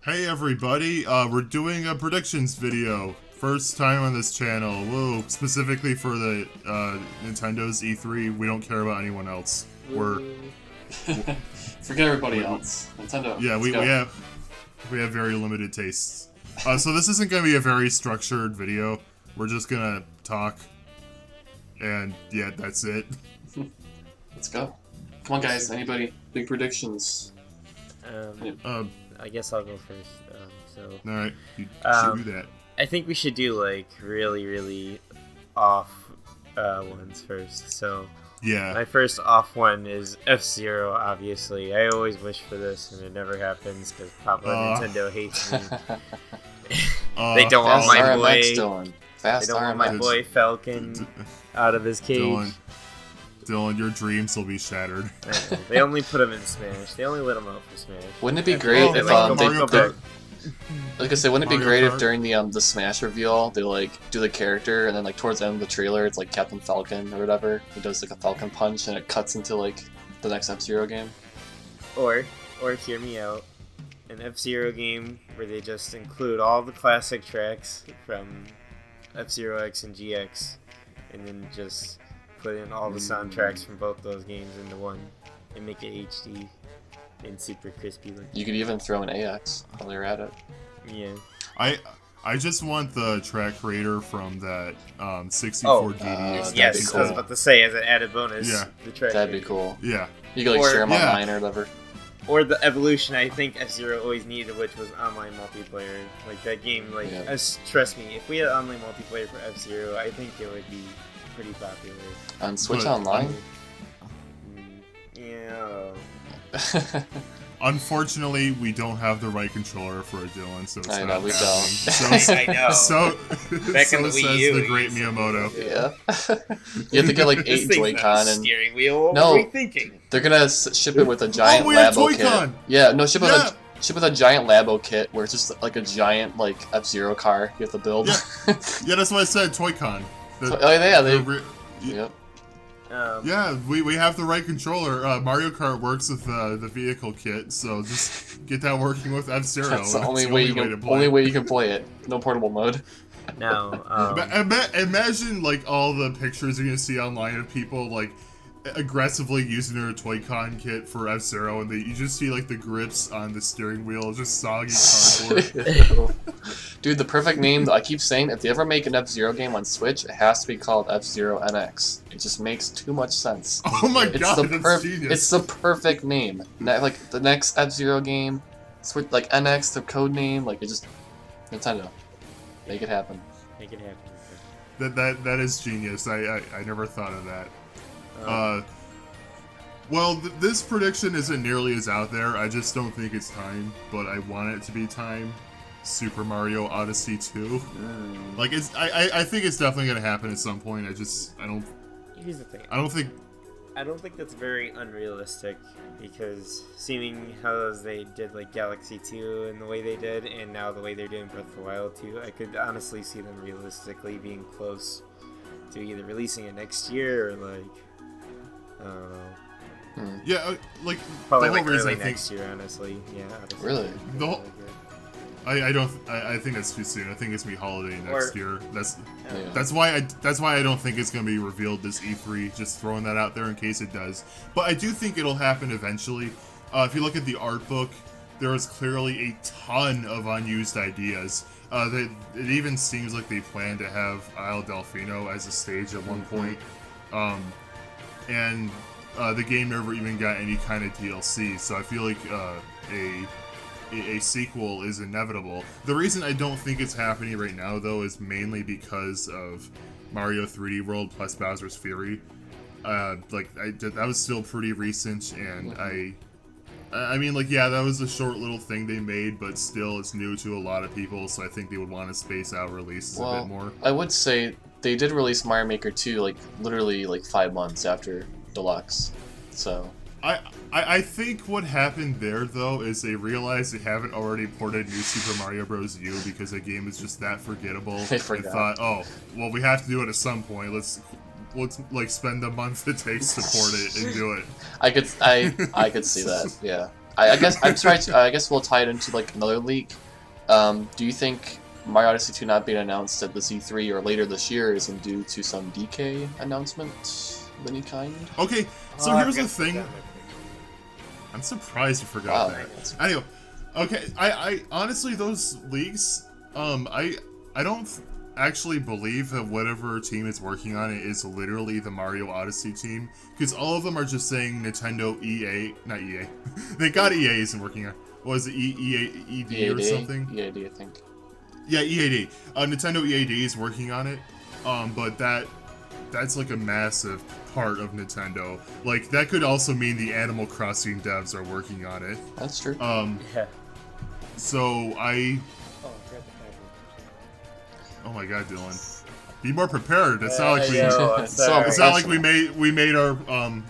Hey everybody, we're doing a predictions video. First time on this channel. Whoa, specifically for the Nintendo's E3. We don't care about anyone else. Forget everybody else. Nintendo. Yeah, we have very limited tastes. So this isn't gonna be a very structured video. We're just gonna talk, and yeah, that's it. Let's go. Come on, guys. Anybody? Big predictions. I guess I'll go first. All right, you should do that. I think we should do like really off ones first. So Yeah. my first off one is F-Zero. Obviously, I always wish for this, and it never happens because Papa Nintendo hates me. They don't want my boy. They don't want my boy Falcon out of his cage. Dylan, your dreams will be shattered. They only put him in Smash. They only let him out for Smash. Wouldn't it be great if like I said, wouldn't it be Mario great Kart? if during the Smash reveal they like do the character and then like towards the end of the trailer it's like Captain Falcon or whatever. He does like a Falcon punch and it cuts into like the next F-Zero game. Or hear me out, an F-Zero game where they just include all the classic tracks from F-Zero X and GX, and then just put in all the soundtracks from both those games into one, and make it HD and super crispy looking. You could even throw an AX while they're at it. Yeah. I just want the track creator from that 64 DD extension. Yes, cool. I was about to say as an added bonus. Yeah. The track That'd be creator. cool. Yeah. You could like share them online or whatever. Or the evolution I think F-Zero always needed, which was online multiplayer. Like that game, like trust me, if we had online multiplayer for F-Zero, I think it would be pretty popular. On Switch Online? Yeah. Unfortunately, we don't have the right controller for a Dylan, so it's I not know, we happening. So, I know. So, Back so in the says Wii U, the great Miyamoto. Yeah. You have to get like 8 Joy-Con and steering wheel. What No. were we thinking? they're gonna ship it with a giant we have Labo Joy-Con! kit. Yeah, no, ship Yeah. with a giant Labo kit where it's just like a giant like F-Zero car you have to build. Yeah, that's what I said, Toy-Con. Yep. Yeah, we have the right controller. Mario Kart works with the vehicle kit, so just get that working with F-Zero. That's the only way you can play it. No portable mode. No. Imagine like all the pictures you're gonna see online of people like aggressively using their Toy-Con kit for F-Zero, and you just see like the grips on the steering wheel just soggy cardboard. Dude, the perfect name, I keep saying, if they ever make an F-Zero game on Switch, it has to be called F-Zero NX. It just makes too much sense. Oh my god, that's genius. It's the perfect name. Like, the next F-Zero game, Switch, like, NX, the code name, like, it just... Nintendo. Make it happen. Make it happen. That is genius. I never thought of that. Well, this prediction isn't nearly as out there. I just don't think it's time, but I want it to be time. Super Mario Odyssey 2. Like I think it's definitely gonna happen at some point. Here's the thing. I don't think that's very unrealistic, because seeing how they did like Galaxy 2 and the way they did, and now the way they're doing Breath of the Wild 2, I could honestly see them realistically being close to either releasing it next year or like, I don't know. Yeah, like Probably the whole like reason early I think next year, honestly. Yeah. Odyssey. Really? The whole, I think that's too soon. I think it's gonna be holiday next year. That's why I don't think it's gonna be revealed this E3. Just throwing that out there in case it does. But I do think it'll happen eventually. If you look at the art book, there is clearly a ton of unused ideas. It even seems like they plan to have Isle Delfino as a stage at one point. And the game never even got any kind of DLC, so I feel like a sequel is inevitable. The reason I don't think it's happening right now, though, is mainly because of Mario 3D World plus Bowser's Fury. That was still pretty recent, and I mean, like, yeah, that was a short little thing they made, but still, it's new to a lot of people, so I think they would want to space out releases a bit more. I would say they did release Mario Maker 2, like, literally, like, 5 months after Deluxe, so... I think what happened there, though, is they realized they haven't already ported New Super Mario Bros. U because the game is just that forgettable. They forgot. And thought, oh, well, we have to do it at some point. Let's like spend the month it takes to port it and do it. I could see that, yeah. I guess I'm sorry. I guess we'll tie it into like another leak. Do you think Mario Odyssey 2 not being announced at the Z3 or later this year isn't due to some DK announcement of any kind? Okay, so Oh, I here's the forgot to put thing. that in my pick. I'm surprised you forgot Wow. that. Anyway, okay, I honestly those leaks, I don't actually believe that whatever team is working on it is literally the Mario Odyssey team, because all of them are just saying Nintendo not EA. Thank God EA isn't working on. What was it, EAD or something? EAD, I think. Yeah, EAD. Nintendo EAD is working on it, but that's like a massive part of Nintendo. Like, that could also mean the Animal Crossing devs are working on it. That's true. Yeah. So I... Oh, grab the package. Oh my god, Dylan. Be more prepared. It's not like we... Yo, I'm sorry. It's not like we made our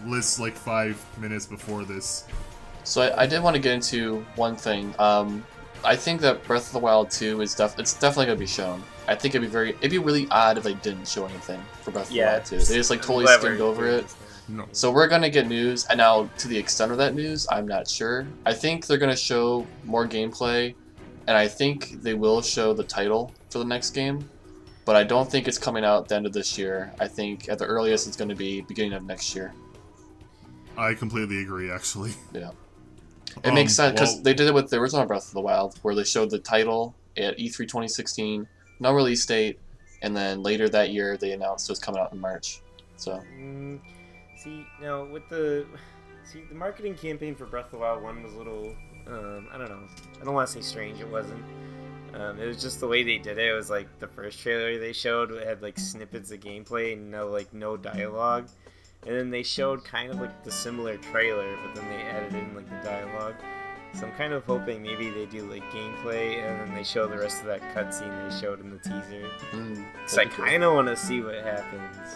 list like 5 minutes before this. So I did want to get into one thing. I think that Breath of the Wild 2 is it's definitely gonna be shown. I think it'd be really odd if they didn't show anything for Breath of the Wild 2. They just like totally skimmed over it. No. So we're gonna get news, and now to the extent of that news, I'm not sure. I think they're gonna show more gameplay, and I think they will show the title for the next game. But I don't think it's coming out at the end of this year. I think at the earliest it's gonna be beginning of next year. I completely agree, actually. Yeah. It makes sense because well, they did it with the original Breath of the Wild, where they showed the title at E3 2016, no release date, and then later that year they announced it was coming out in March. So See, now with the marketing campaign for Breath of the Wild 1 was a little, I don't know. I don't want to say strange. It wasn't. It was just the way they did it. It was like the first trailer they showed had like snippets of gameplay and no dialogue. And then they showed kind of like the similar trailer, but then they added in like the dialogue. So I'm kind of hoping maybe they do like gameplay and then they show the rest of that cutscene they showed in the teaser. Because I kind of want to see what happens.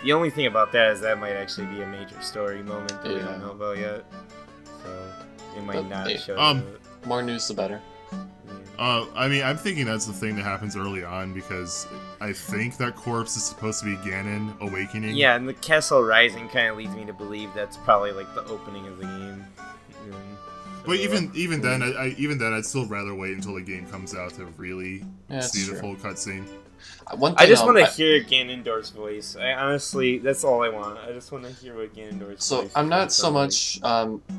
The only thing about that is that might actually be a major story moment that we don't know about yet. So they might not show it. More news the better. I mean, I'm thinking that's the thing that happens early on, because I think that corpse is supposed to be Ganon awakening. Yeah, and the Castle Rising kind of leads me to believe that's probably like the opening of the game. But even then, I'd still rather wait until the game comes out to really see the full cutscene. I just want to hear Ganondorf's voice. I honestly, that's all I want. I just want to hear what Ganondorf's voice. So I'm not so much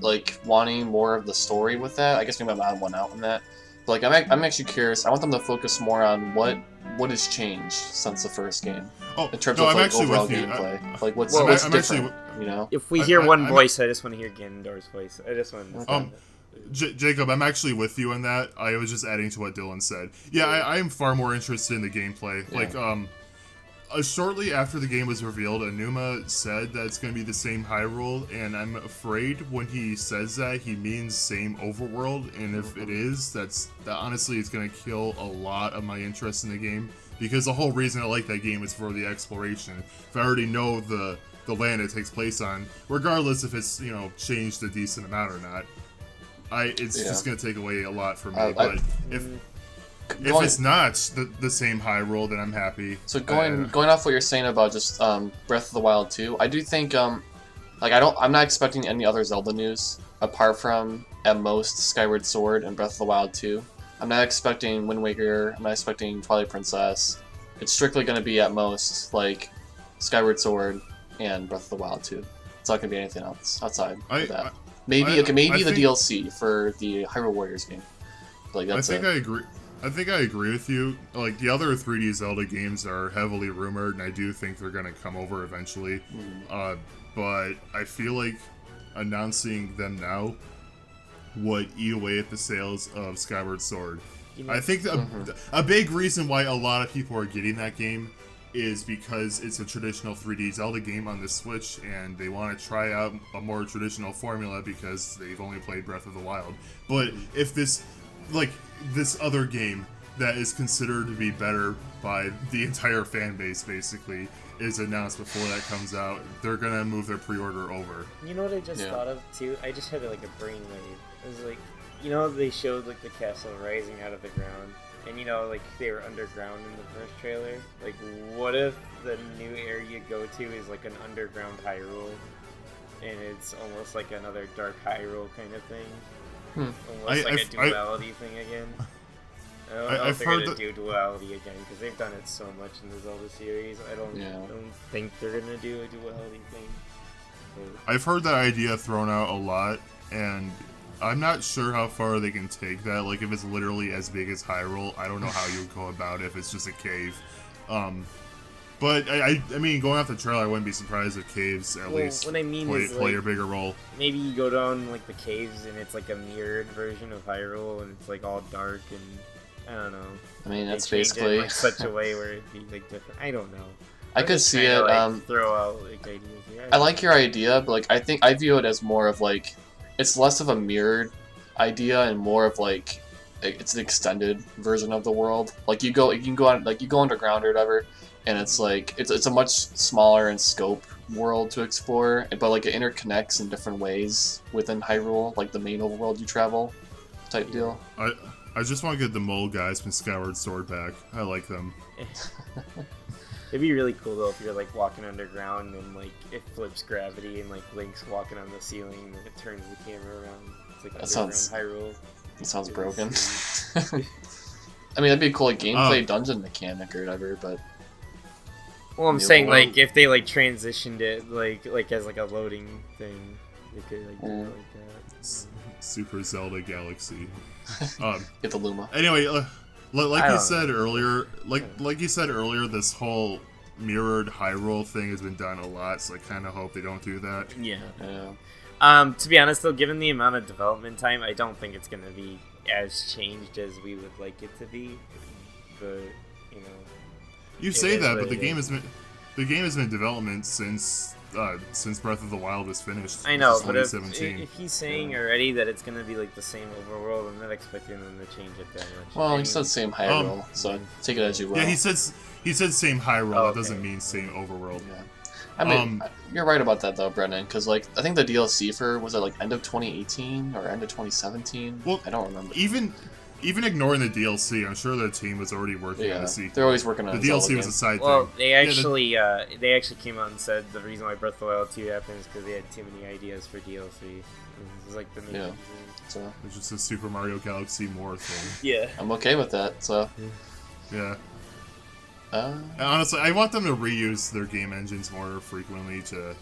like wanting more of the story with that. I guess maybe I'm odd one out on that. But like I'm actually curious. I want them to focus more on what has changed since the first game. Oh, in terms no, of I'm like actually overall with you. gameplay. Like what's I'm different, actually, you know? If we hear one voice, I just want to hear Ganondorf's voice. I just want. Jacob, I'm actually with you on that. I was just adding to what Dylan said. Yeah, I am far more interested in the gameplay. Yeah. Like, shortly after the game was revealed, Anuma said that it's going to be the same Hyrule, and I'm afraid when he says that, he means same overworld, and if it is, that honestly is going to kill a lot of my interest in the game, because the whole reason I like that game is for the exploration. If I already know the land it takes place on, regardless if it's, changed a decent amount or not, it's just going to take away a lot for me. But if it's not the same Hyrule, then I'm happy. So going off what you're saying about just Breath of the Wild 2, I do think I'm not expecting any other Zelda news apart from at most Skyward Sword and Breath of the Wild 2. I'm not expecting Wind Waker. I'm not expecting Twilight Princess. It's strictly going to be at most like Skyward Sword and Breath of the Wild 2. It's not going to be anything else outside of that. Maybe the DLC for the Hyrule Warriors game. Like that's I agree. I think I agree with you. Like, the other 3D Zelda games are heavily rumored, and I do think they're going to come over eventually. But I feel like announcing them now would eat away at the sales of Skyward Sword. I think a big reason why a lot of people are getting that game is because it's a traditional 3D Zelda game on the Switch, and they want to try out a more traditional formula because they've only played Breath of the Wild. But if this other game that is considered to be better by the entire fan base, basically, is announced before that comes out, they're gonna move their pre-order over. You know what I just thought of too? I just had like a brainwave. It was like, they showed like the castle rising out of the ground, and like they were underground in the first trailer. Like, what if the new area you go to is like an underground Hyrule? and it's almost like another Dark Hyrule kind of thing. Almost I- like I- a duality thing again. I don't know if I've they're heard gonna that- do duality again because they've done it so much in the Zelda series. I don't think they're gonna do a duality thing. But I've heard that idea thrown out a lot, and I'm not sure how far they can take that. Like, if it's literally as big as Hyrule, I don't know how you would go about it if it's just a cave. But I mean, going off the trailer, I wouldn't be surprised if caves at least what I mean play, is, play like, a bigger role. maybe you go down like the caves and it's like a mirrored version of Hyrule and it's like all dark and I don't know. I mean, They that's change it in, basically. like, such a way where it'd be like different. I don't know. I I'm could just see trying it. to, like, throw out like ideas here. I like your idea, but like I view it as more of like it's less of a mirrored idea and more of like it's an extended version of the world. Like you can go on, like you go underground or whatever, and it's like it's a much smaller in scope world to explore, but like it interconnects in different ways within Hyrule, like the main overworld you travel type deal. I just want to get the mole guys from Skyward Sword back. I like them. It'd be really cool though if you're like walking underground and like it flips gravity and like Link's walking on the ceiling and it turns the camera around. It's like underground Hyrule. That sounds broken. I mean, that'd be a cool like, gameplay Oh. dungeon mechanic or whatever, but Well, I'm Yeah, saying well- like if they like transitioned it like as like a loading thing, they could like do it like that. Super Zelda Galaxy. get the Luma. Anyway, like I you don't said earlier, like you said earlier, this whole mirrored Hyrule thing has been done a lot, so I kind of hope they don't do that. Yeah. Yeah. To be honest though, given the amount of development time, I don't think it's gonna be as changed as we would like it to be. But you know, You It say is that, what but the it game is. has been in development since Breath of the Wild was finished. I know, which is but if 2017. he's saying already that it's gonna be like the same overworld, I'm not expecting them to change it that much. Well, I he mean, said same Hyrule, so take it as you will. Yeah, he said same Hyrule. Oh, That okay. doesn't mean same overworld. Yeah. I mean, you're right about that though, Brennan, because like I think the DLC for was it like end of 2018 or end of 2017? Well, I don't remember. Even ignoring the DLC, I'm sure the team was already working on Yeah, the sequel. they're always working on The a DLC Zelda was a game. side Well, thing. they actually came out and said the reason why Breath of the Wild 2 happened is because they had too many ideas for DLC. This is like the main Yeah. reason. So It's just a Super Mario Galaxy more thing. Yeah. I'm okay with that. So Yeah. uh, And honestly, I want them to reuse their game engines more frequently to,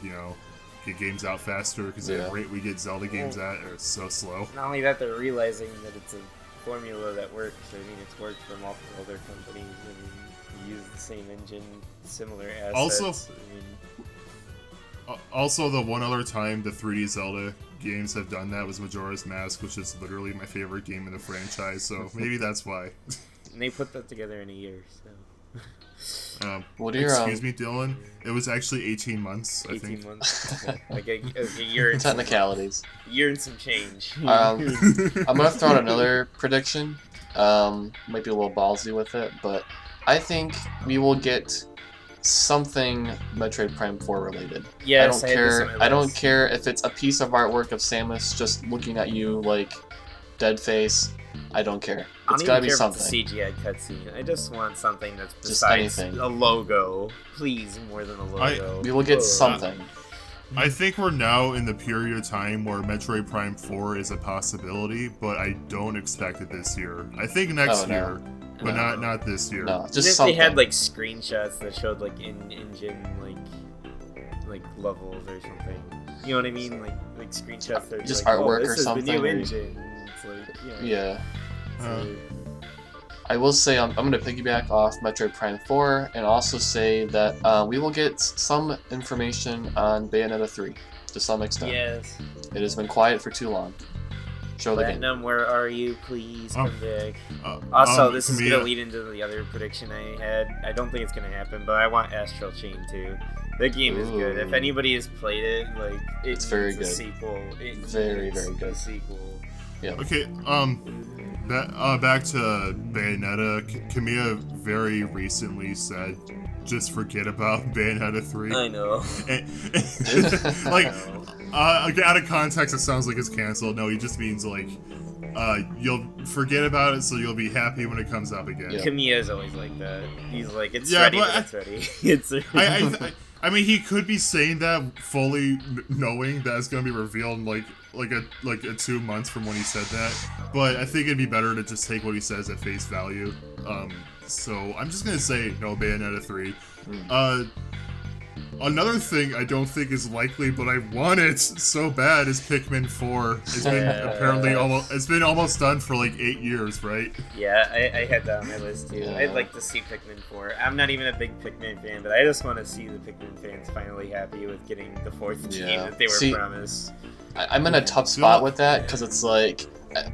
get games out faster, because Yeah. the rate we get Zelda games at are so slow. Not only that, they're realizing that it's a formula that works. I mean, it's worked for multiple other companies. I mean, you use the same engine, similar assets. Also- I mean, Also, the one other time the 3D Zelda games have done that was Majora's Mask, which is literally my favorite game in the franchise, so maybe that's why. and they put that together in a year, so. what are your Excuse me, Dylan. It was actually 18 months, I 18 think. months. like a year and some, technicalities? year and some change. I'm gonna throw out another prediction. Might be a little ballsy with it, but I think we will get something Metroid Prime 4 related. Yes, I I don't had this on care. my I don't list. care if it's a piece of artwork of Samus just looking at you like dead face. I don't care. I It's don't gotta even be care something. if it's a CGI cutscene. I just want something that's Just besides anything. a logo. Please, more than a logo. We will get Ugh. something. I think we're now in the period of time where Metroid Prime 4 is a possibility, but I don't expect it this year. I think next Oh, no. year, but No. not this year. No, Even just if something. they had like screenshots that showed like in-engine like levels or something. You know what I mean? Like screenshots that are Just like, artwork oh, this or is something, the new or- engine. It's like Yeah. so- I will say I'm going to piggyback off Metroid Prime 4 and also say that we will get some information on Bayonetta 3 to some extent. yes. It has been quiet for too long. Show the game. Platinum, where are you? Please come back. Uh, Also, this is Camilla- gonna lead into the other prediction I had. I don't think it's gonna happen, but I want Astral Chain too. The game is good. If Ooh. anybody has played it, like It's very needs a good. sequel. It Very, needs very good. A sequel. Okay, back to Bayonetta. Camilla very recently said, just forget about Bayonetta 3. I know. Like, out of context, it sounds like it's canceled. No, he just means, like, you'll forget about it, so you'll be happy when it comes up again. Yeah. Kamiya's always like that. He's like, it's Yeah, ready, but but it's ready. It's ready. I mean, he could be saying that fully knowing that it's gonna be revealed in like a 2 months from when he said that. But I think it'd be better to just take what he says at face value. So I'm just gonna say no Bayonetta 3. Another thing I don't think is likely, but I want it so bad, is Pikmin 4. It's been apparently almost done for like 8 years, right? Yeah, I had that on my list too. Yeah. I'd like to see Pikmin 4. I'm not even a big Pikmin fan, but I just want to see the Pikmin fans finally happy with getting the 4th game that they were promised. I'm in a tough spot with that, because it's like,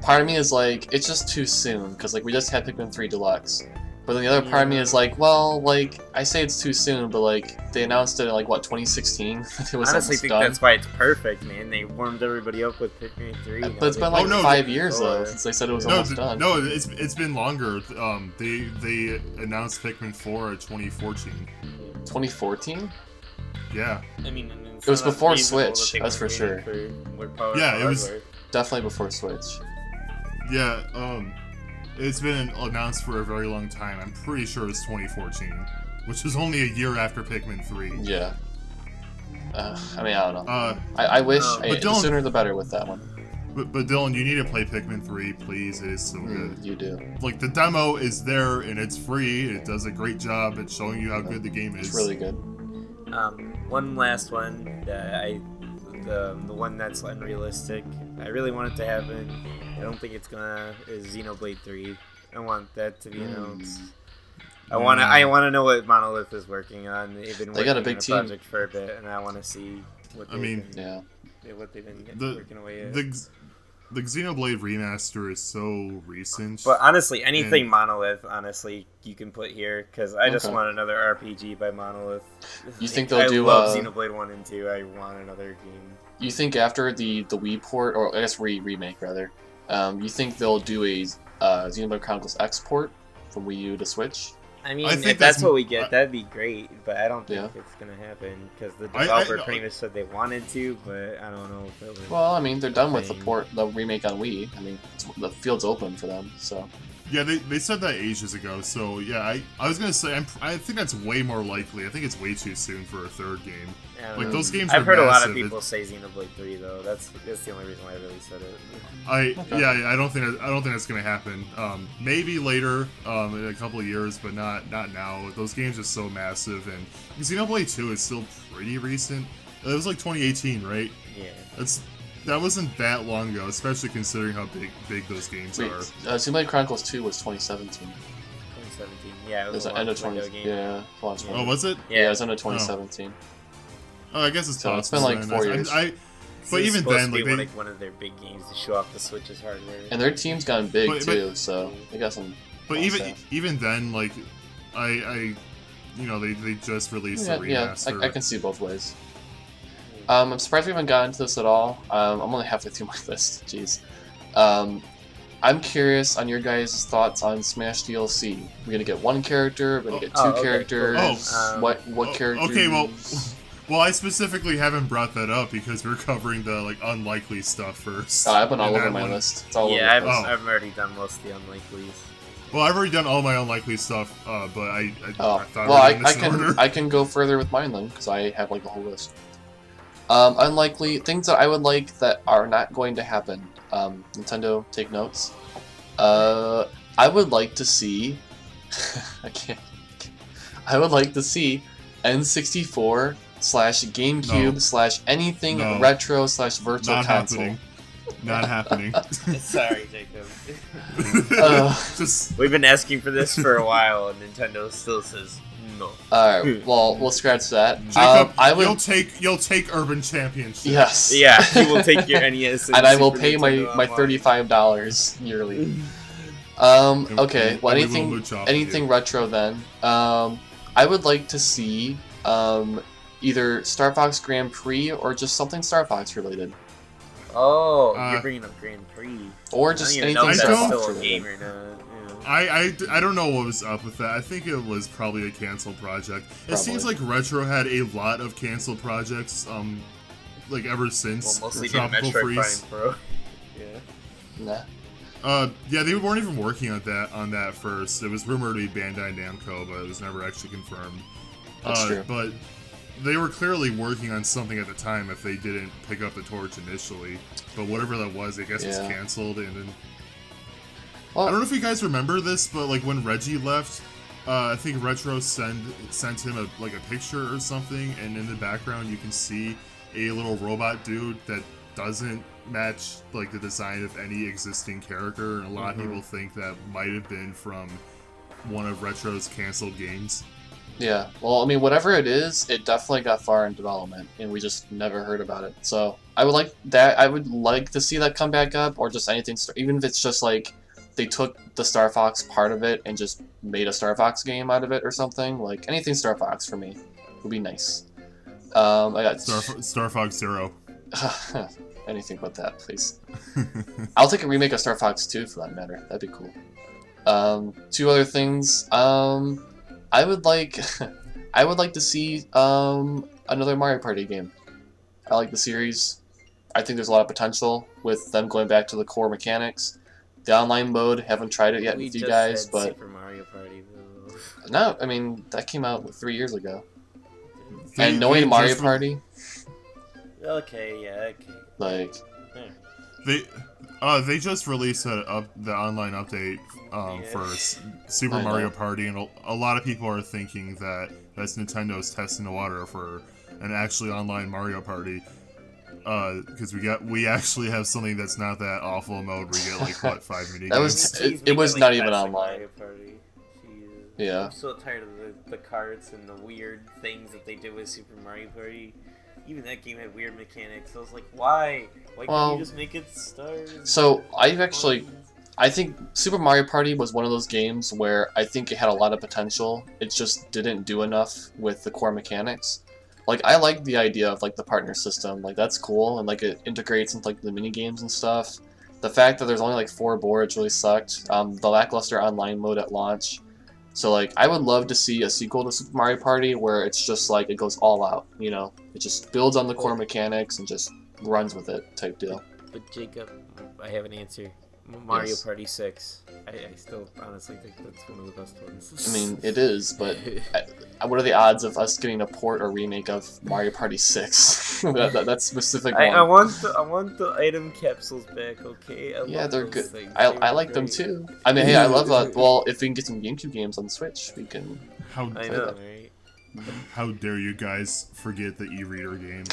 part of me is like, it's just too soon, because like we just had Pikmin 3 Deluxe. But then the other part of me is like, well, like, I say it's too soon, but like, they announced it in like, what, 2016? It was honestly think done. that's why it's perfect, man. They warmed everybody up with Pikmin 3. But it's been like 5 years though, since they said it was almost done. No, it's been longer. They announced Pikmin 4 at 2014. 2014? Yeah. I mean, it was before Switch, that's for sure. Yeah, it was definitely before Switch. Yeah, it's been announced for a very long time. I'm pretty sure it's 2014, which was only a year after Pikmin 3. Yeah. I mean, I don't know. I wish the sooner the better with that one. But Dylan, you need to play Pikmin 3, please. It is so good. You do. Like, the demo is there, and it's free. It does a great job at showing you how good the game is. It's really good. One last one that the one that's unrealistic. I really want it to happen. I don't think it's gonna. Is Xenoblade 3. I want that to be announced. I wanna know what Monolith is working on. They've been working got a big on team. project for a bit, and I want to see what they've been working away at. The Xenoblade remaster is so recent. But honestly, anything Monolith, you can put here, because I just want another RPG by Monolith. You think they'll do? I love Xenoblade 1 and 2. I want another game. You think after the Wii port, or I guess remake rather, you think they'll do a Xenoblade Chronicles X port from Wii U to Switch? I mean, if that's what we get, that'd be great, but I don't think it's going to happen, because the developer pretty much said they wanted to, but I don't know if it was... Well, I mean, they're done with the remake on Wii. I mean, the field's open for them, so... Yeah, they said that ages ago, so yeah, I was going to say, I think that's way more likely. I think it's way too soon for a third game. Like, those games I've heard massive. A lot of people say Xenoblade 3, though. That's the only reason why I really said it. I don't think that's gonna happen. Maybe later, in a couple of years, but not now. Those games are so massive, and Xenoblade 2 is still pretty recent. It was like 2018, right? Yeah. That wasn't that long ago, especially considering how big those games are. Xenoblade Chronicles 2 was 2017. 2017, yeah. It was the end of 2017. Yeah. Oh, was it? Yeah, it was end of 2017. Oh, I guess it's so it's been like 4 years. But even then, like one of their big games to show off the Switch's hardware. And their team's gotten big too, so they got some. But even then, like, they just released a remaster. Yeah, I can see both ways. I'm surprised we haven't gotten into this at all. I'm only halfway through my list. Jeez. I'm curious on your guys' thoughts on Smash DLC. We're gonna get one character. We're gonna get two characters. What characters? Okay, well, I specifically haven't brought that up because we're covering the like unlikely stuff first. I've been all over my list. It's all over. I've already done most of the unlikelies. Well, I've already done all my unlikely stuff, but I thought I can go further with mine then because I have like a whole list. Unlikely things that I would like that are not going to happen. Nintendo, take notes. I would like to see. I would like to see N64 / GameCube / anything retro / virtual console. Not happening. Sorry, Jacob. We've been asking for this for a while, and Nintendo still says no. All right. Well, we'll scratch that. Jacob, you'll take Urban Championship. Yes. Yeah, you will take your NES, and I will pay my $35 yearly. Okay. Well, anything retro then. I would like to see either Star Fox Grand Prix or just something Star Fox related. Oh, you're bringing up Grand Prix. Or just anything Star Fox related. I don't know what was up with that. I think it was probably a canceled project. It seems like Retro had a lot of canceled projects, like ever since Tropical Freeze. Pro. Yeah, they weren't even working on that first. It was rumored to be Bandai Namco, but it was never actually confirmed. That's true. But they were clearly working on something at the time if they didn't pick up the torch initially. But whatever that was, I guess was canceled, and then Well, I don't know if you guys remember this, but like when Reggie left, I think Retro sent him a picture or something, and in the background you can see a little robot dude that doesn't match like the design of any existing character, and a lot of people think that might have been from one of Retro's canceled games. yeah. Well, I mean, whatever it is, it definitely got far in development, and we just never heard about it. So I would like that. I would like to see that come back up, or just anything, even if it's just like they took the Star Fox part of it and just made a Star Fox game out of it or something. Like anything Star Fox for me would be nice. I got Star Fox Zero. anything but that, please. I'll take a remake of Star Fox 2 for that matter. That'd be cool. Two other things. I would like I would like to see another Mario Party game. I like the series. I think there's a lot of potential with them going back to the core mechanics. The online mode, haven't tried it yet with you guys, but Super Mario Party. no, I mean that came out 3 years ago. And knowing Mario Party, Okay, yeah, okay. like they just released the online update for Super Mario Party, and a lot of people are thinking that that's Nintendo's testing the water for an actually online Mario Party. Because we actually have something that's not that awful mode where you get like what 5 mini that games. it was not even online. Mario Party. Jeez. Yeah. I'm so tired of the carts and the weird things that they did with Super Mario Party. Even that game had weird mechanics. I was like, why? Why can't you just make it start? So I think Super Mario Party was one of those games where I think it had a lot of potential. It just didn't do enough with the core mechanics. Like, I like the idea of, like, the partner system. Like, that's cool, and, like, it integrates into, like, the mini-games and stuff. The fact that there's only, like, 4 boards really sucked. The lackluster online mode at launch. So, like, I would love to see a sequel to Super Mario Party where it's just, like, it goes all out, you know? It just builds on the core mechanics and just runs with it type deal. But Jacob, I have an answer. Mario Yes. Party 6. I still honestly think that's one of the best ones. I mean, it is, but what are the odds of us getting a port or remake of Mario Party 6? that specific one. I want the item capsules back, okay? Yeah, they're good. Things. I like them too. I mean, hey, I love well, if we can get some GameCube games on the Switch, we can. I know, right? How dare you guys forget the e-reader game?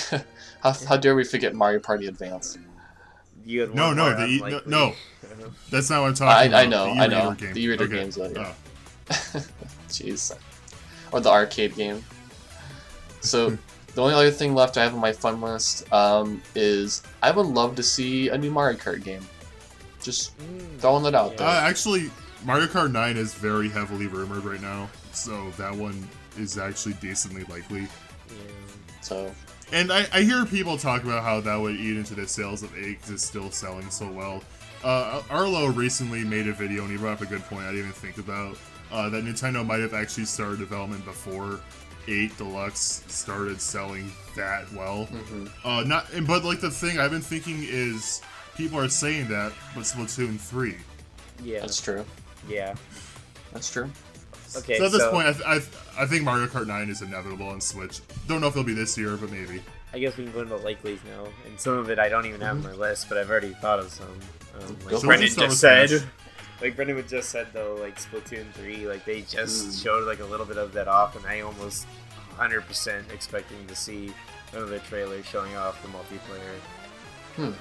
How dare we forget Mario Party Advance? You had No, one no, more the unlikely. no. That's not what I'm talking about. I know. Game. The e-reader Okay. games, yeah. Oh. Jeez. Or the arcade game. So, the only other thing left I have on my fun list is I would love to see a new Mario Kart game. Just throwing it out there. Actually, Mario Kart 9 is very heavily rumored right now, so that one is actually decently likely. Yeah. So, And I hear people talk about how that would eat into the sales of 8 because it's still selling so well. Arlo recently made a video, and he brought up a good point I didn't even think about, that Nintendo might have actually started development before 8 Deluxe started selling that well. But like the thing I've been thinking is people are saying that, but Splatoon 3. Yeah. that's true. Yeah. That's true. Okay. So at this point, I think Mario Kart 9 is inevitable on Switch. Don't know if it'll be this year, but maybe. I guess we can go into likelies now, and some of it I don't even have on my list, but I've already thought of some. Like So Brendan let's start just with said, Smash. like Brendan would just said though, like Splatoon 3, like they just showed like a little bit of that off, and I almost 100% expecting to see another trailer showing off the multiplayer.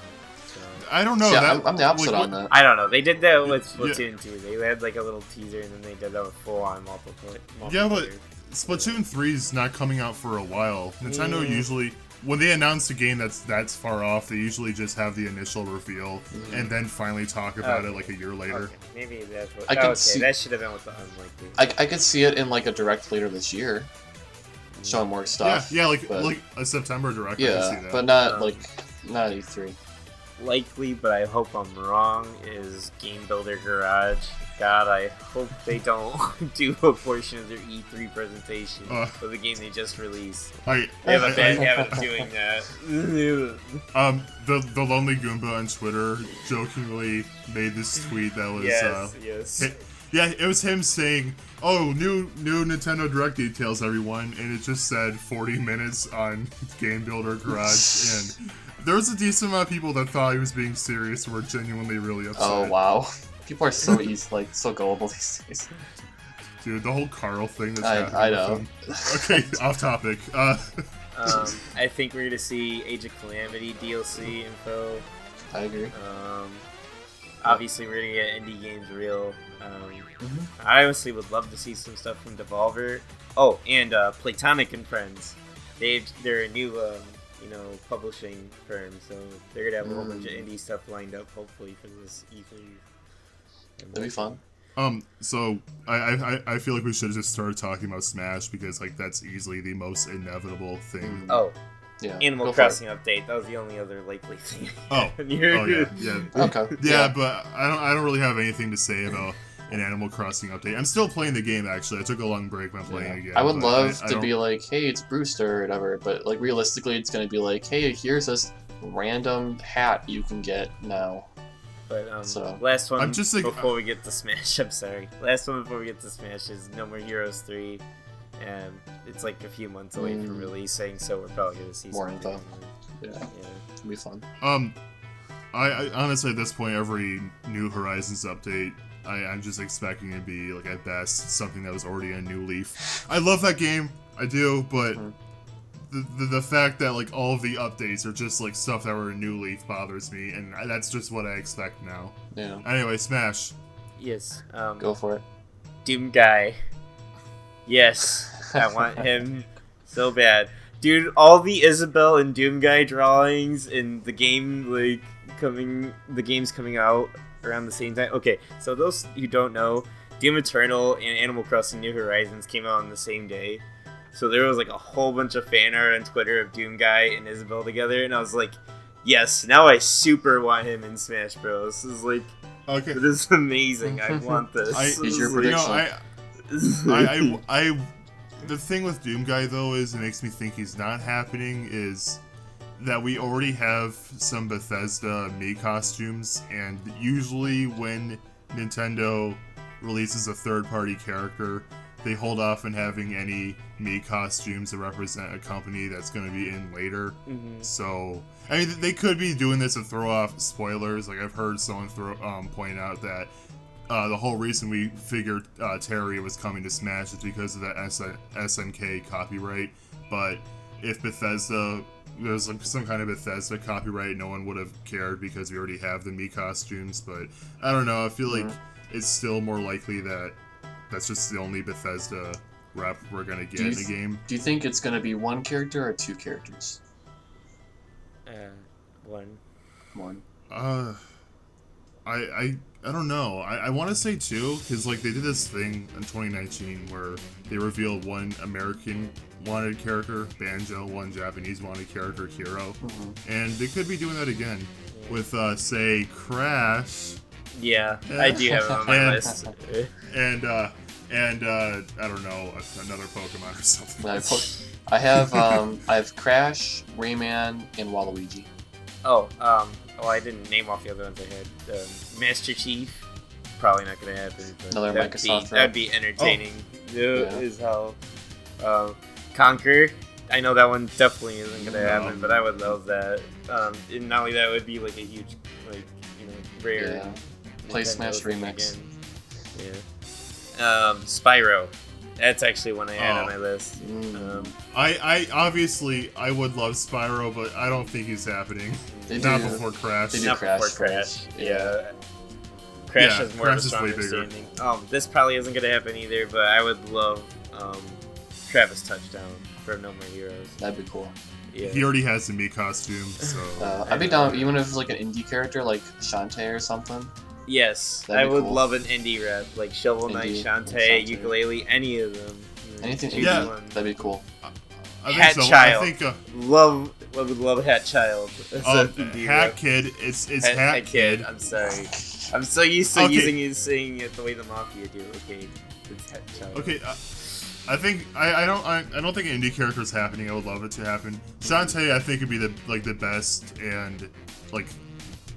So, I don't know. See, that, I'm the opposite like, on that. I don't know. They did that with Splatoon 2. They had like a little teaser, and then they did that with full-on multiplayer. Yeah, but Splatoon 3 is not coming out for a while. Nintendo usually, when they announce a game that's far off, they usually just have the initial reveal and then finally talk about it like a year later. Okay, maybe that's what. I could okay, see- that should have been with the unlikely. I could see it in like a direct later this year, showing more Yeah, stuff. yeah, like but- like a September direct. I can see yeah, that. but not Um, not E3. Likely, but I hope I'm wrong, is Game Builder Garage. God, I hope they don't do a portion of their E3 presentation for the game they just released. They have a bad habit of doing that. The Lonely Goomba on Twitter jokingly made this tweet that was yes. Yeah, it was him saying, "Oh, new Nintendo Direct details, everyone," and it just said 40 minutes on Game Builder Garage, and there was a decent amount of people that thought he was being serious and were genuinely really upset. Oh wow, people are so easy, like so gullible these days. Dude, the whole Carl thing that's happening I know. with him. Okay, off topic. I think we're gonna see Age of Calamity DLC info. I agree. Obviously, we're gonna get indie games real. I honestly would love to see some stuff from Devolver. Oh, and Platonic and Friends. They're a new publishing firm, so they're gonna have a whole bunch of indie stuff lined up, hopefully for this E3. That'd be fun. So I feel like we should have just started talking about Smash because like that's easily the most inevitable thing. Oh, yeah. Animal Crossing update. That was the only other likely thing. Yeah. Okay. Yeah, but I don't really have anything to say about an Animal Crossing update. I'm still playing the game actually. I took a long break when playing again. I would love to be like, hey, it's Brewster or whatever, but like realistically, it's gonna be like, hey, here's this random hat you can get now. But So, last one I'm just like, before we get to Smash. I'm sorry. Last one before we get to Smash is No More Heroes 3, and it's like a few months away from releasing, so we're probably gonna see More something. info. Yeah, it'll be fun. I honestly at this point every New Horizons update I'm just expecting it to be like at best something that was already a New Leaf. I love that game, I do, but the fact that like all of the updates are just like stuff that were a New Leaf bothers me, and that's just what I expect now. Yeah. Anyway, Smash. Yes. Go for it. Doom Guy. Yes, I want him so bad, dude. All the Isabelle and Doom Guy drawings in the game, the game's coming out around the same time. Okay, so those who don't know, Doom Eternal and Animal Crossing New Horizons came out on the same day. So there was like a whole bunch of fan art on Twitter of Doom Guy and Isabelle together, and I was like, yes, now I super want him in Smash Bros. This is like, Okay. this is amazing. I want this. Is your prediction? The thing with Doom Guy though is it makes me think he's not happening is that we already have some Bethesda Mii costumes, and usually when Nintendo releases a third-party character, they hold off on having any Mii costumes to represent a company that's going to be in later. So, I mean, they could be doing this to throw off spoilers. Like, I've heard someone point out that the whole reason we figured Terry was coming to Smash is because of the SNK copyright. But if there's like some kind of Bethesda copyright, no one would have cared because we already have the Mii costumes. But I don't know. I feel like it's still more likely that that's just the only Bethesda rep we're gonna get in the game. Do you think it's gonna be one character or two characters? One. I don't know. I want to say two, because like they did this thing in 2019 where they revealed one American wanted character, Banjo, one Japanese wanted character, Hero, and they could be doing that again with say Crash. Yeah, I do have him on my list. And I don't know, another Pokemon or something. I have Crash, Rayman, and Waluigi. Oh, well, I didn't name off the other ones I had. Master Chief, probably not gonna happen. But Another Microsoft. That'd be entertaining. Is how Conquer. I know that one definitely isn't gonna happen, but I would love that. And not only that, it would be like a huge, rare. Yeah. Play Smash Remix. Yeah. Spyro. That's actually one I had on my list. I obviously I would love Spyro, but I don't think he's happening. Not before Crash. Not before Crash. Yeah. Crash has more of a strong understanding. This probably isn't gonna happen either, but I would love Travis Touchdown for No More Heroes. That'd be cool. Yeah. He already has the Mii costume, so I'd be down even if it's like an indie character like Shantae or something. Yes, I would love an indie rep like Shovel Knight, Shantae, Ukulele, any of them. Anything, that'd be cool. Hat Child, I would love Hat Child. Hat Kid, it's Hat Kid. I'm sorry, I'm so used to saying it the way the Mafia do. Okay, it's Hat Child. Okay, I think I don't think an indie character is happening. I would love it to happen. Shantae, I think would be the best and like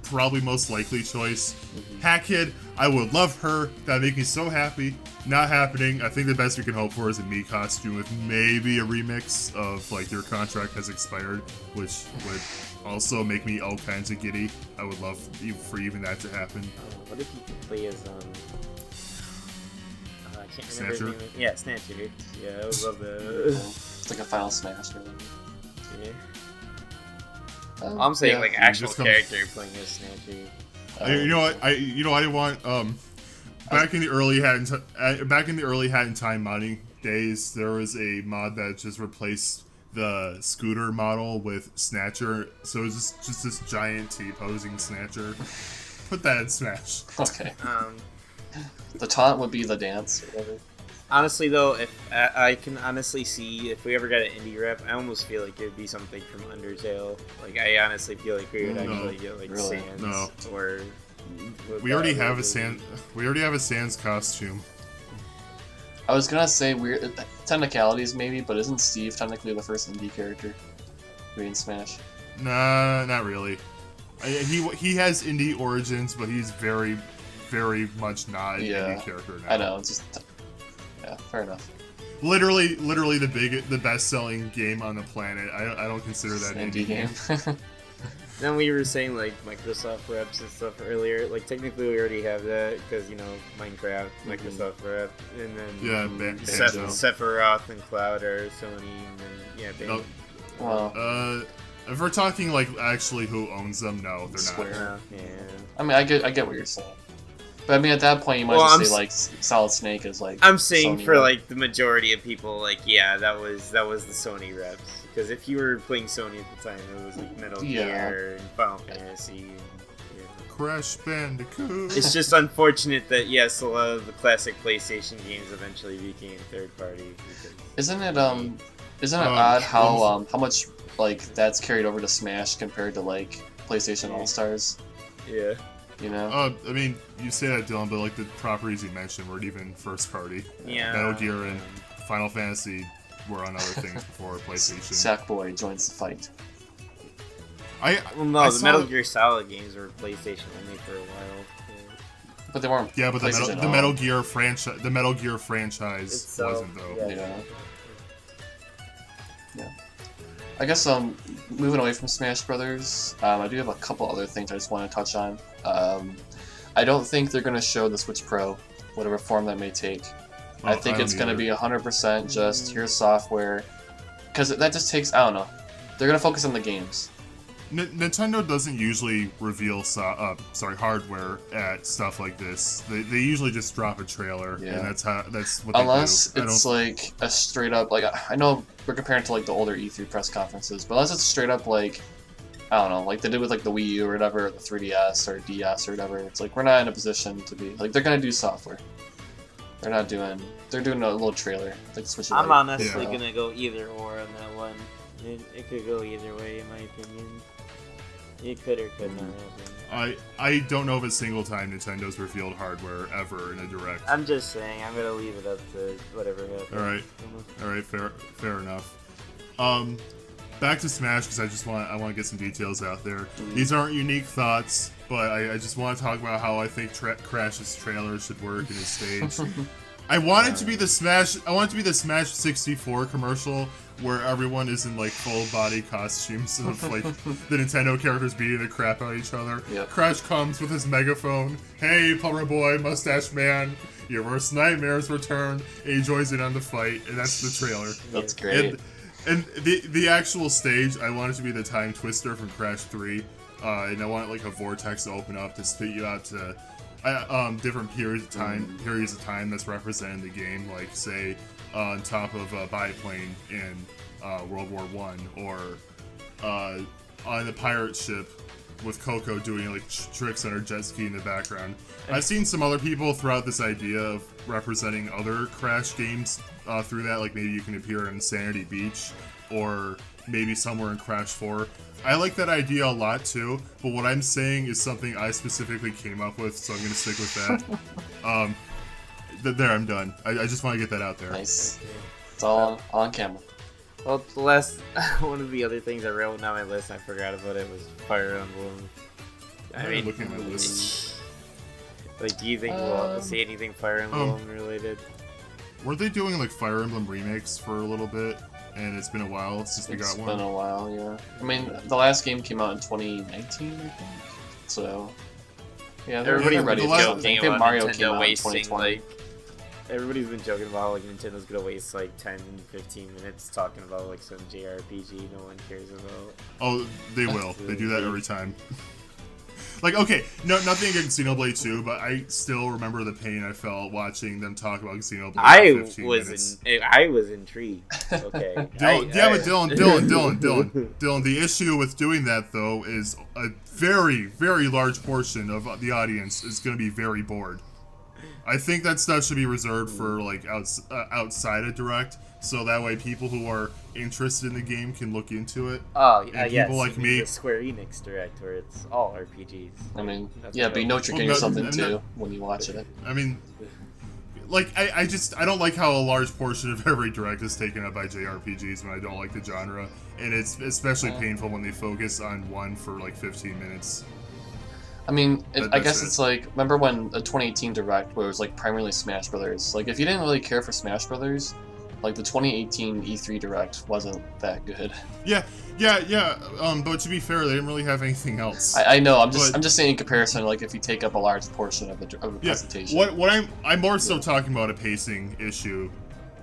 probably most likely choice. Hat Kid, I would love her. That'd make me so happy. Not happening. I think the best we can hope for is a me costume with maybe a remix of like your contract has expired, which would also make me all kinds of giddy. I would love for even that to happen. What if you could play as I can't remember his Snatcher? name. Yeah, Snatcher. Yeah, I would love that. It's like a Final Smash or whatever. Yeah. Oh, I'm saying yeah. like actual just come- character playing as Snatcher. You know what? I want back in the early Hat in Time modding days, there was a mod that just replaced the scooter model with Snatcher, so it's just this giant T-posing Snatcher. Put that in Smash. Okay. Um, The taunt would be the dance or whatever. honestly though, if I can honestly see if we ever got an indie rep, I almost feel like it would be something from Undertale. Like I honestly feel like we would No. actually get like Really? Sans No. or. We already have a Sans costume. I was gonna say weird technicalities maybe, but isn't Steve technically the first indie character in Smash? Nah, not really. He has indie origins, but he's very, very much not an indie character now. I know. Just yeah, fair enough. Literally the best-selling game on the planet. I don't consider that an Indie game. Then we were saying like Microsoft reps and stuff earlier. Like technically we already have that because Minecraft, Microsoft rep, and then Yeah, Banjo. Sephiroth and Cloud are Sony, and then Banjo. Well, If we're talking like actually who owns them, no, they're Square. not. Yeah. I mean, I get what you're saying, but I mean at that point you might Well, just say like Solid Snake is like. I'm saying Sony for rep. like the majority of people, like that was the Sony reps. Because if you were playing Sony at the time, it was like Metal Gear and Final Fantasy. And, Crash Bandicoot. It's just unfortunate that yes, a lot of the classic PlayStation games eventually became third party. Isn't it odd how much like that's carried over to Smash compared to like PlayStation All Stars? Yeah. You know. I mean, you say that, Dylan, but like the properties you mentioned weren't even first party. Yeah. Metal Gear and Final Fantasy were on other things before PlayStation. Sackboy joins the fight. Well, no, the Metal Gear Solid games were PlayStation only for a while. But they weren't. Yeah, but the PlayStation Metal owned. Gear franchise Itself, wasn't though. Yeah. I guess moving away from Smash Brothers, I do have a couple other things I just want to touch on. I don't think they're going to show the Switch Pro, whatever form that may take. I think it's going to be 100% just here's software, because that just takes, I don't know. They're going to focus on the games. Nintendo doesn't usually reveal hardware at stuff like this. They usually just drop a trailer, and that's what they unless do. It's like a straight up, like, I know we're comparing to like the older E3 press conferences, but unless it's straight up like, I don't know, like they did with like the Wii U or whatever, the 3DS or DS or whatever, it's like we're not in a position to be, like they're gonna do software. They're doing a little trailer, like Switch Lite. I'm honestly gonna go either or on that one. It could go either way in my opinion. It could or could not happen. I don't know of a single time Nintendo's revealed hardware ever in a direct. I'm just saying, I'm gonna leave it up to whatever happens. All right, fair enough. Back to Smash because I want to get some details out there. These aren't unique thoughts, but I just want to talk about how I think Crash's trailer should work in his stage. I want it to be the Smash 64 commercial where everyone is in like full body costumes of like the Nintendo characters beating the crap out of each other. Yep. Crash comes with his megaphone. Hey, plumber boy, mustache man, your worst nightmares return. And he joins in on the fight, and that's the trailer. That's great. And the actual stage, I want it to be the Time Twister from Crash 3, and I want like a vortex to open up to spit you out to different periods of time that's represented in the game, like say on top of a biplane in World War I, or on the pirate ship with Coco doing like tricks on her jet ski in the background. I've seen some other people throughout this idea of representing other Crash games through that, like maybe you can appear in Insanity Beach or maybe somewhere in Crash 4. I like that idea a lot too, but what I'm saying is something I specifically came up with, so I'm going to stick with that. There, I'm done. I just want to get that out there. Nice. It's all on camera. Well, the last one of the other things I wrote down my list, I forgot about it, was Fire Emblem. I mean, looking at my list. Like, do you think we'll see anything Fire Emblem related? Weren't they doing like Fire Emblem remakes for a little bit? And it's been a while since we got one. It's been a while, yeah. I mean, the last game came out in 2019, I think. So, yeah, they're Everybody's ready been for joking something. I about think Mario Nintendo came out in wasting 2020. like. Everybody's been joking about like Nintendo's gonna waste like 10, 15 minutes talking about like some JRPG no one cares about. Oh, they will. They do that every time. Like, okay, no, nothing against Xenoblade 2, but I still remember the pain I felt watching them talk about Xenoblade for 15 minutes. I was intrigued. Okay. But Dylan, the issue with doing that, though, is a very, very large portion of the audience is going to be very bored. I think that stuff should be reserved for, like, outside of Direct, so that way people who are interested in the game can look into it. Oh, and yes. people like me, the Square Enix Direct, where it's all RPGs. I mean, That's yeah, but you know what you're getting something too no. when you watch it. I mean, like, I don't like how a large portion of every Direct is taken up by JRPGs when I don't like the genre, and it's especially painful when they focus on one for, like, 15 minutes. I mean, I guess it. it's like, remember when the 2018 Direct, where it was like primarily Smash Brothers? Like, if you didn't really care for Smash Brothers, like the 2018 E3 Direct wasn't that good. Yeah. But to be fair, they didn't really have anything else. I know. I'm just saying in comparison. Like, if you take up a large portion of the presentation. What I'm more so talking about a pacing issue.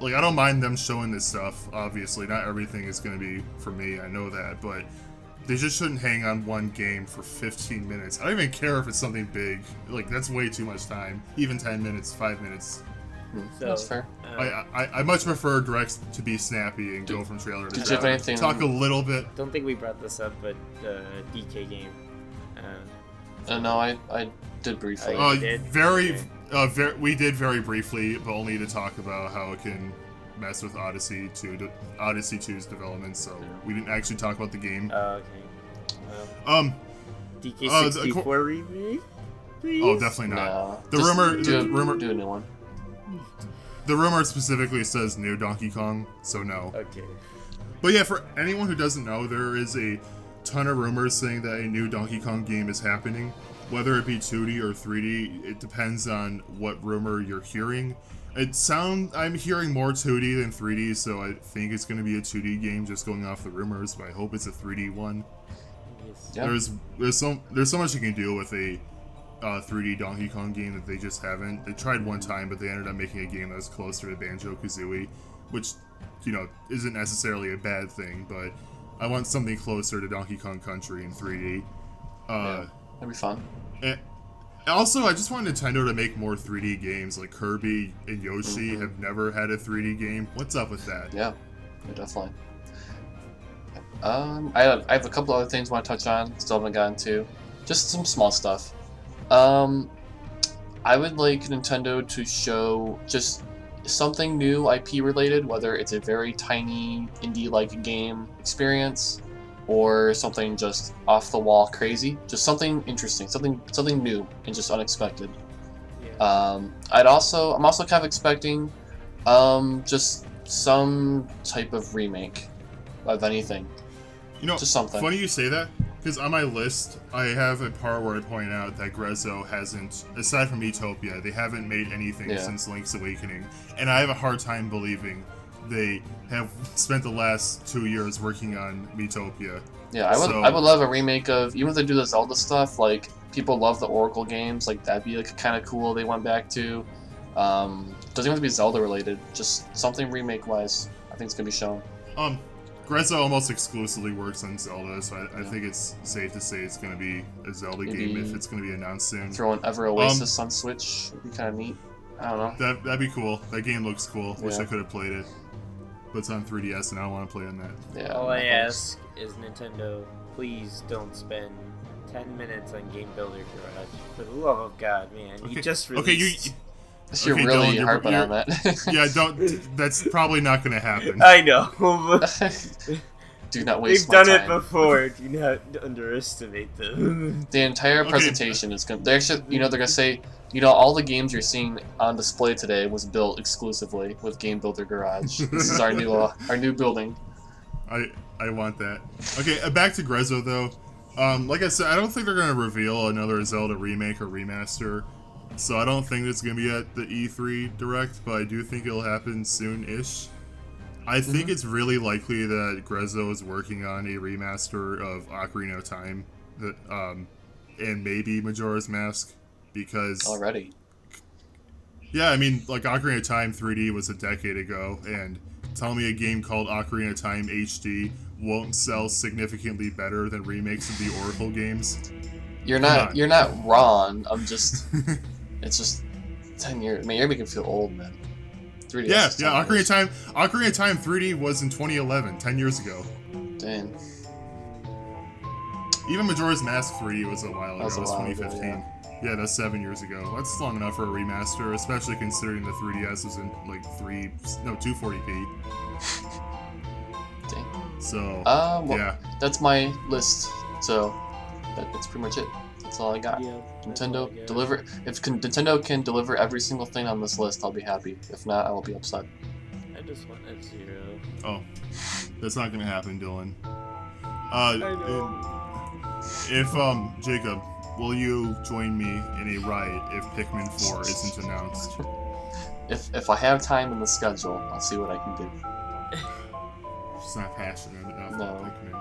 Like, I don't mind them showing this stuff. Obviously, not everything is going to be for me. I know that, but they just shouldn't hang on one game for 15 minutes. I don't even care if it's something big. Like, that's way too much time. Even 10 minutes, 5 minutes. So, That's fair. I much prefer Directs to be snappy and go from trailer to Did you have trailer. anything? Talk a little bit. Don't think we brought this up, but DK game. No, I did briefly. You did? We did very briefly, but only to talk about how it can mess with Odyssey 2's development. So we didn't actually talk about the game. Okay. Well, DK64 remake? Please? Oh, definitely not. No. The Just rumor do a new one. The rumor specifically says new Donkey Kong, so no. Okay. But yeah, for anyone who doesn't know, there is a ton of rumors saying that a new Donkey Kong game is happening. Whether it be 2D or 3D, it depends on what rumor you're hearing. I'm hearing more 2D than 3D, so I think it's going to be a 2D game just going off the rumors, but I hope it's a 3D one. Yes. Yeah. There's so much you can do with a 3D Donkey Kong game that they just haven't. They tried one time, but they ended up making a game that was closer to Banjo-Kazooie, which, isn't necessarily a bad thing, but I want something closer to Donkey Kong Country in 3D. Yeah, that'd be fun. And also, I just want Nintendo to make more 3D games. Like Kirby and Yoshi have never had a 3D game. What's up with that? Yeah, definitely. I have a couple other things I want to touch on. Still haven't gotten to. Just some small stuff. I would like Nintendo to show just something new IP related, whether it's a very tiny indie-like game experience or something just off the wall crazy, just something interesting, something new and just unexpected. Yeah. I'm also kind of expecting just some type of remake of anything. Just something. Funny you say that, because on my list, I have a part where I point out that Grezzo hasn't, aside from Etopia, they haven't made anything since Link's Awakening. And I have a hard time believing they have spent the last 2 years working on Metopia. Yeah, I would love a remake of, even if they do the Zelda stuff, like, people love the Oracle games, like, that'd be, like, kind of cool they went back to. Doesn't even have to be Zelda related, just something remake-wise, I think it's gonna be shown. Grezzo almost exclusively works on Zelda, so I think it's safe to say it's going to be a Zelda game if it's going to be announced soon. Throw an Ever Oasis on Switch would be kind of neat. I don't know. That'd be cool. That game looks cool. Wish I could have played it. But it's on 3DS and I don't want to play on that. Yeah. All I ask is Nintendo, please don't spend 10 minutes on Game Builder Garage. For the love of God, man. You just released... You're really harping on that. Yeah, don't. That's probably not going to happen. I know. Do not waste They've my done time. it before. Do not underestimate them. The entire presentation is going to... They're going to say, all the games you're seeing on display today was built exclusively with Game Builder Garage. This is our new building. I want that. Okay, back to Grezzo, though. Like I said, I don't think they're gonna reveal another Zelda remake or remaster, so I don't think it's gonna be at the E3 Direct, but I do think it'll happen soon-ish. I think it's really likely that Grezzo is working on a remaster of Ocarina of Time, that and maybe Majora's Mask, because Already. yeah, I mean, like Ocarina of Time 3D was a decade ago, and tell me a game called Ocarina of Time HD won't sell significantly better than remakes of the Oracle games. You're not wrong. I'm just it's just 10 years. Man, you're making me feel old, man. 3DS. Yeah, is 10 yeah. years. Ocarina of Time 3D was in 2011, 10 years ago. Dang. Even Majora's Mask 3D was a while ago. That was It a was while ago, 2015. Yeah, that's 7 years ago. That's long enough for a remaster, especially considering the 3DS was in like 240p. Dang. So Well, yeah, that's my list. So that's pretty much it. That's all I got. Yeah, Nintendo deliver. If Nintendo can deliver every single thing on this list, I'll be happy. If not, I will be upset. I just want F-Zero. oh, that's not gonna happen, Dylan. I know. If Jacob, will you join me in a riot if Pikmin 4 isn't announced? If I have time in the schedule, I'll see what I can do. Just not passionate enough No. about Pikmin.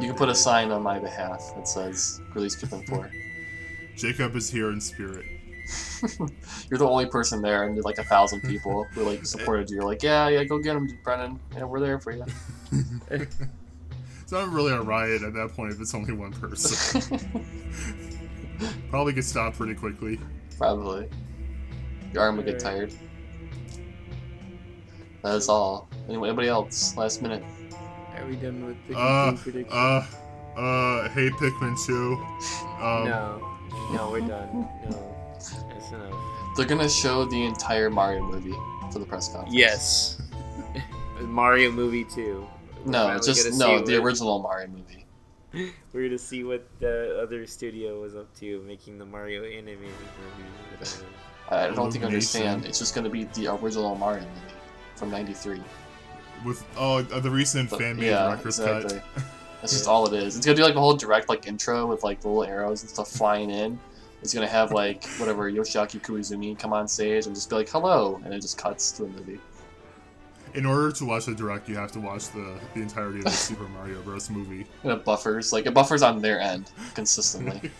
You can put a sign on my behalf that says "Release Pikmin 4." Jacob is here in spirit. You're the only person there, and like 1,000 people who like supported you. You're like, yeah, go get him, Brennan. Yeah, we're there for you. It's not really a riot at that point if it's only one person. Probably get stopped pretty quickly. Probably. Your arm would get tired. That is all. Anybody else? Last minute. Are we done with the game prediction? Hey Pikmin 2. No, we're done. No, that's enough. They're gonna show the entire Mario movie for the press conference. Yes. Mario movie 2. No, the original Mario movie. We're gonna see what the other studio was up to making the Mario animated movie. I don't think you Illumination. understand. It's just gonna be the original Mario movie from '93. With the recent fan-made director's exactly. cut. That's just all it is. It's gonna do like a whole direct like intro with like little arrows and stuff flying in. It's gonna have like whatever Yoshiaki Koizumi come on stage and just be like hello, and it just cuts to a movie. In order to watch the direct, you have to watch the entirety of the Super Mario Bros. Movie. And it buffers on their end consistently.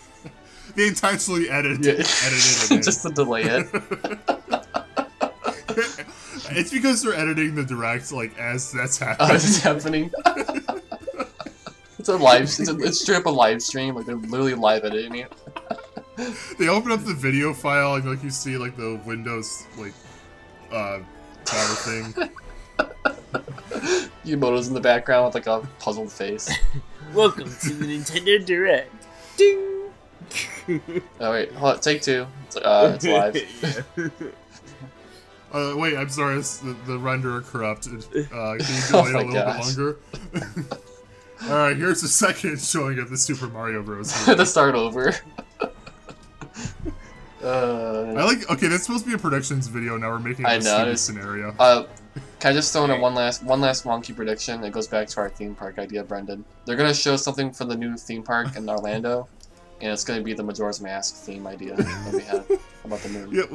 They intentionally edited it in. Just to delay it. It's because they're editing the direct like as that's happening. It's happening. It's straight up a live stream. Like they're literally live editing it. They open up the video file and like you see like the Windows like cover thing. Yumoto's in the background with like a puzzled face. Welcome to the Nintendo Direct. Ding! Oh wait, hold on, take two. It's live. Wait, I'm sorry, the renderer corrupted. Can you Oh delay my a little gosh. bit longer? Alright, here's the second showing of the Super Mario Bros. To start over. Okay, that's supposed to be a predictions video, now we're making I a know, serious scenario. Can I just throw in one last wonky prediction? It goes back to our theme park idea, Brendan. They're gonna show something for the new theme park in Orlando, and it's gonna be the Majora's Mask theme idea that we had about the moon. Yeah,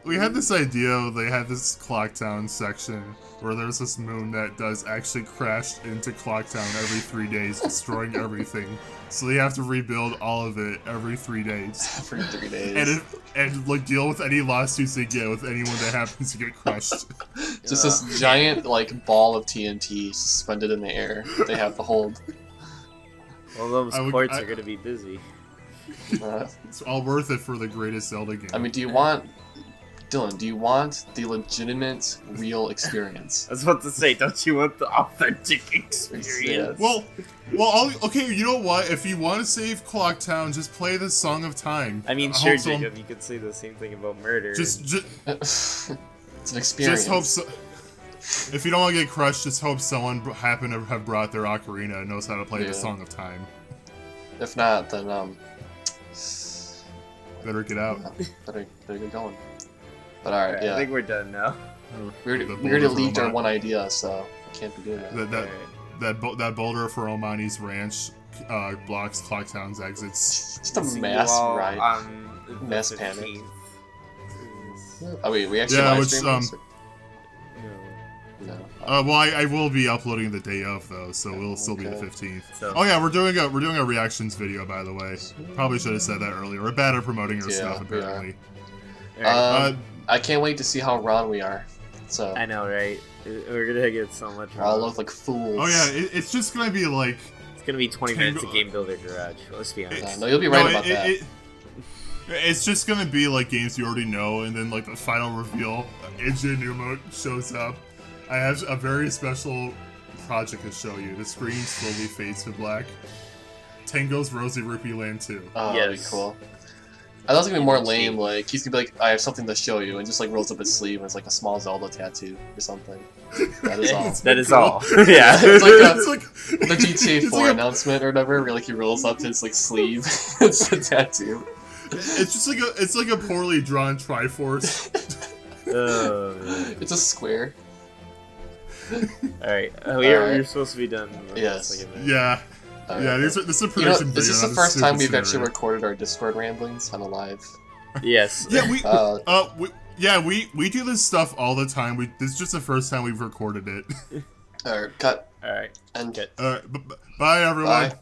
we had this idea, they had this Clock Town section where there's this moon that does actually crash into Clock Town every 3 days, destroying everything. So they have to rebuild all of it every 3 days. For 3 days. And like deal with any lawsuits they get with anyone that happens to get crushed. Just this giant like ball of TNT suspended in the air they have to hold. Well, those courts are gonna be busy. It's all worth it for the greatest Zelda game. I mean, Dylan, do you want the legitimate, real experience? I was about to say, don't you want the authentic experience? Yes. Okay, you know what? If you want to save Clock Town, just play the Song of Time. I mean, sure, Jacob, you could say the same thing about murder. It's an experience. Just hope so. If you don't want to get crushed, just hope someone happened to have brought their ocarina and knows how to play the Song of Time. If not, then better get out. Better get going. But alright, yeah. I think we're done now. We already leaked our one idea, so we can't be doing that. That boulder for Omani's ranch blocks, clock towns, exits. Just a Single mass wall riot. on the Mass 15th. panic. Oh wait, we actually Yeah, live which, stream this? No. No. Well, I will be uploading the day of though, so it'll still be the Okay. 15th. So, Oh yeah, we're doing a reactions video, by the way. Probably should have said that earlier. We're bad at promoting our Yeah, stuff, we are. apparently. alright. I can't wait to see how wrong we are. So I know, right? We're gonna get so much we'll all wrong. look like fools. Oh yeah, it's just gonna be like. It's gonna be 20 minutes of Game Builder Garage. Let's be honest. No, you'll be right No, about that. It's just gonna be like games you already know, and then like the final reveal, Ingenumo shows up. I have a very special project to show you. The screen slowly fades to black. Tango's Rosy Rupee Land 2. Oh, that'd be Yes. cool. I thought it was gonna be more lame. Like he's gonna be like, "I have something to show you," and just like rolls up his sleeve and it's like a small Zelda tattoo or something. That is all. That is Cool. all. Yeah. It's like It's like the GTA it's 4 like a- announcement or whatever, where like he rolls up his like sleeve. It's a tattoo. It's just like a poorly drawn Triforce. Oh, man. It's a square. Alright. Alright. We're supposed to be done. in Yes. like a minute. Yeah, Alright. yeah. This is a You know, production is video. this the not a first time stupid we've actually scenario. recorded our Discord ramblings on a live? Yes. Yeah, we. Uh, We do this stuff all the time. This is just the first time we've recorded it. Alright, cut Alright. and Good. All right, bye everyone. bye.